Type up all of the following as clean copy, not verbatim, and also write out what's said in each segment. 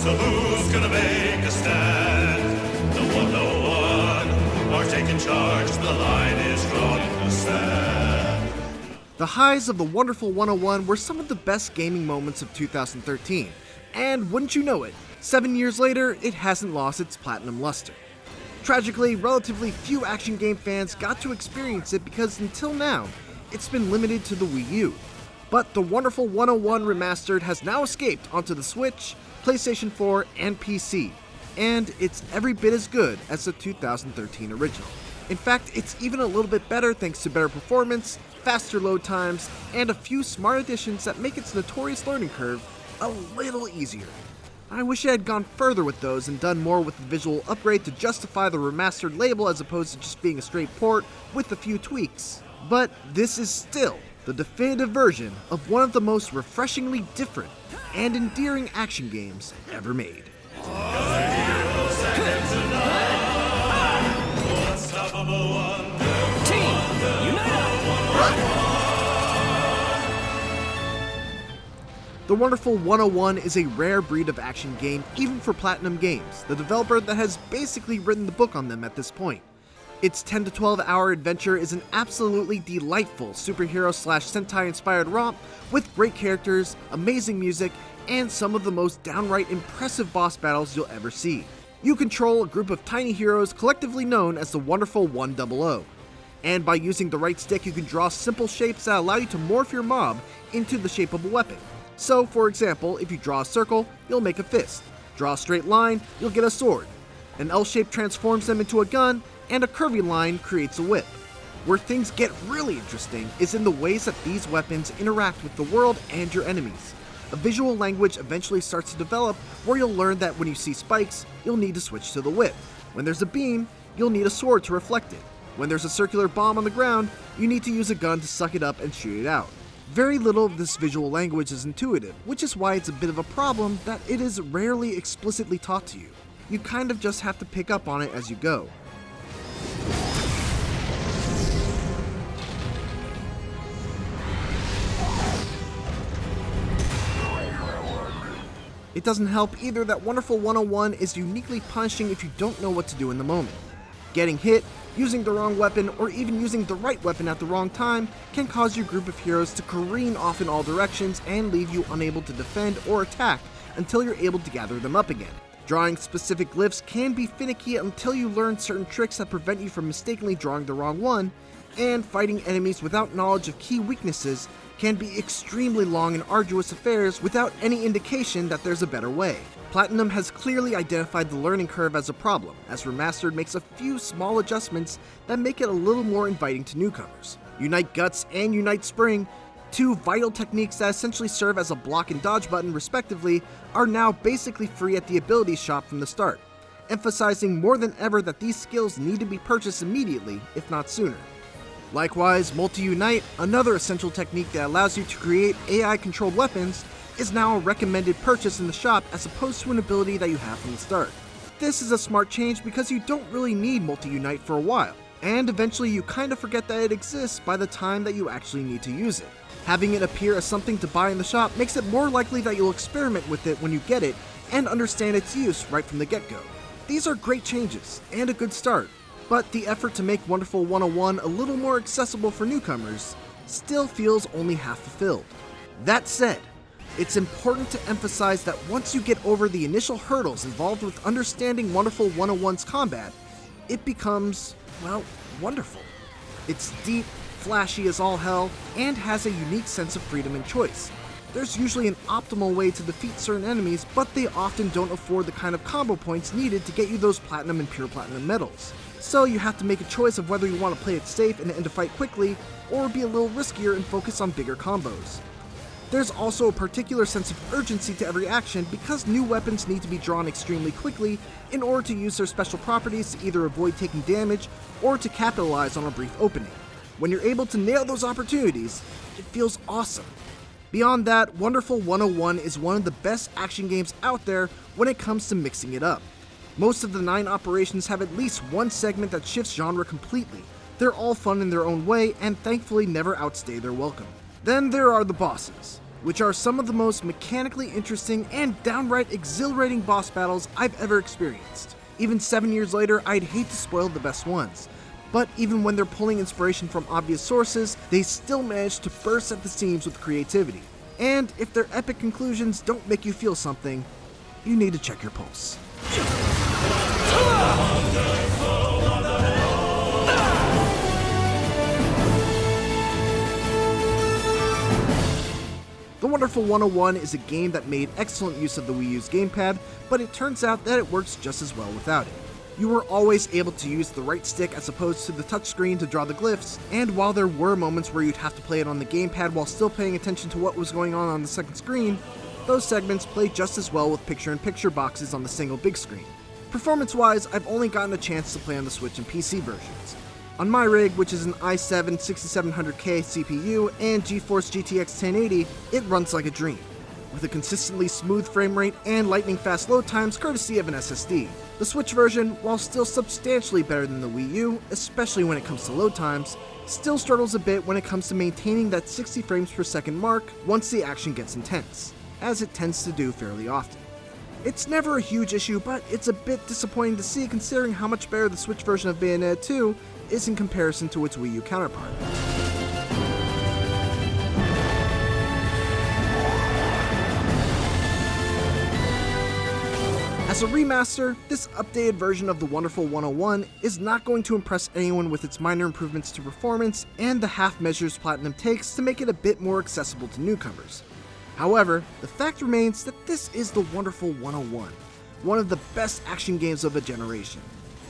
So who's gonna make a stand? The 101 are taking charge. The line is drawn in the sand. The highs of the wonderful 101 were some of the best gaming moments of 2013, and wouldn't you know it, 7 years later, it hasn't lost its platinum luster. Tragically, relatively few action game fans got to experience it because until now, it's been limited to the Wii U. But the wonderful 101 Remastered has now escaped onto the Switch, PlayStation 4, and PC, and it's every bit as good as the 2013 original. In fact, it's even a little bit better thanks to better performance, faster load times, and a few smart additions that make its notorious learning curve a little easier. I wish I had gone further with those and done more with the visual upgrade to justify the remastered label as opposed to just being a straight port with a few tweaks. But this is still the definitive version of one of the most refreshingly different and endearing action games ever made. The wonderful 101 is a rare breed of action game even for Platinum Games, the developer that has basically written the book on them at this point. Its 10 to 12 hour adventure is an absolutely delightful superhero/Sentai inspired romp with great characters, amazing music, and some of the most downright impressive boss battles you'll ever see. You control a group of tiny heroes collectively known as the wonderful 100, and by using the right stick you can draw simple shapes that allow you to morph your mob into the shape of a weapon. So, for example, if you draw a circle, you'll make a fist. Draw a straight line, you'll get a sword. An L shape transforms them into a gun, and a curvy line creates a whip. Where things get really interesting is in the ways that these weapons interact with the world and your enemies. A visual language eventually starts to develop where you'll learn that when you see spikes, you'll need to switch to the whip. When there's a beam, you'll need a sword to reflect it. When there's a circular bomb on the ground, you need to use a gun to suck it up and shoot it out. Very little of this visual language is intuitive, which is why it's a bit of a problem that it is rarely explicitly taught to you. You kind of just have to pick up on it as you go. It doesn't help either that Wonderful 101 is uniquely punishing if you don't know what to do in the moment. Getting hit, using the wrong weapon, or even using the right weapon at the wrong time can cause your group of heroes to careen off in all directions and leave you unable to defend or attack until you're able to gather them up again. Drawing specific glyphs can be finicky until you learn certain tricks that prevent you from mistakenly drawing the wrong one, and fighting enemies without knowledge of key weaknesses can be extremely long and arduous affairs without any indication that there's a better way. Platinum has clearly identified the learning curve as a problem, as Remastered makes a few small adjustments that make it a little more inviting to newcomers. Unite Guts and Unite Spring, two vital techniques that essentially serve as a block and dodge button respectively, are now basically free at the abilities shop from the start, emphasizing more than ever that these skills need to be purchased immediately, if not sooner. Likewise, Multi-Unite, another essential technique that allows you to create AI-controlled weapons, is now a recommended purchase in the shop as opposed to an ability that you have from the start. This is a smart change because you don't really need Multi-Unite for a while, and eventually you kind of forget that it exists by the time that you actually need to use it. Having it appear as something to buy in the shop makes it more likely that you'll experiment with it when you get it and understand its use right from the get-go. These are great changes, and a good start, but the effort to make Wonderful 101 a little more accessible for newcomers still feels only half fulfilled. That said, it's important to emphasize that once you get over the initial hurdles involved with understanding Wonderful 101's combat, it becomes, well, wonderful. It's deep, flashy as all hell, and has a unique sense of freedom and choice. There's usually an optimal way to defeat certain enemies, but they often don't afford the kind of combo points needed to get you those platinum and pure platinum medals. So you have to make a choice of whether you want to play it safe and end a fight quickly, or be a little riskier and focus on bigger combos. There's also a particular sense of urgency to every action because new weapons need to be drawn extremely quickly in order to use their special properties to either avoid taking damage or to capitalize on a brief opening. When you're able to nail those opportunities, it feels awesome. Beyond that, Wonderful 101 is one of the best action games out there when it comes to mixing it up. Most of the 9 operations have at least one segment that shifts genre completely. They're all fun in their own way and thankfully never outstay their welcome. Then there are the bosses. which are some of the most mechanically interesting and downright exhilarating boss battles I've ever experienced. Even 7 years later, I'd hate to spoil the best ones, but even when they're pulling inspiration from obvious sources, they still manage to burst at the seams with creativity. And if their epic conclusions don't make you feel something, you need to check your pulse. The Wonderful 101 is a game that made excellent use of the Wii U's gamepad, but it turns out that it works just as well without it. You were always able to use the right stick as opposed to the touchscreen to draw the glyphs, and while there were moments where you'd have to play it on the gamepad while still paying attention to what was going on the second screen, those segments play just as well with picture-in-picture boxes on the single big screen. Performance-wise, I've only gotten a chance to play on the Switch and PC versions. On my rig, which is an i7 6700K CPU and GeForce GTX 1080, it runs like a dream, with a consistently smooth frame rate and lightning-fast load times courtesy of an SSD. The Switch version, while still substantially better than the Wii U, especially when it comes to load times, still struggles a bit when it comes to maintaining that 60 frames per second mark once the action gets intense, as it tends to do fairly often. It's never a huge issue, but it's a bit disappointing to see considering how much better the Switch version of Bayonetta 2 is in comparison to its Wii U counterpart. As a remaster, this updated version of the Wonderful 101 is not going to impress anyone with its minor improvements to performance and the half measures Platinum takes to make it a bit more accessible to newcomers. However, the fact remains that this is the Wonderful 101, one of the best action games of a generation,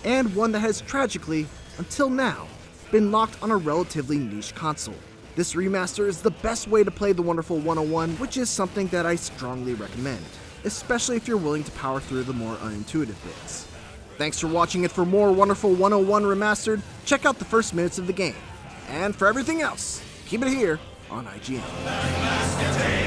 and one that has tragically, until now, been locked on a relatively niche console. This remaster is the best way to play the Wonderful 101, which is something that I strongly recommend, especially if you're willing to power through the more unintuitive bits. Thanks for watching it. For more Wonderful 101 Remastered, check out the first minutes of the game. And for everything else, keep it here on IGN.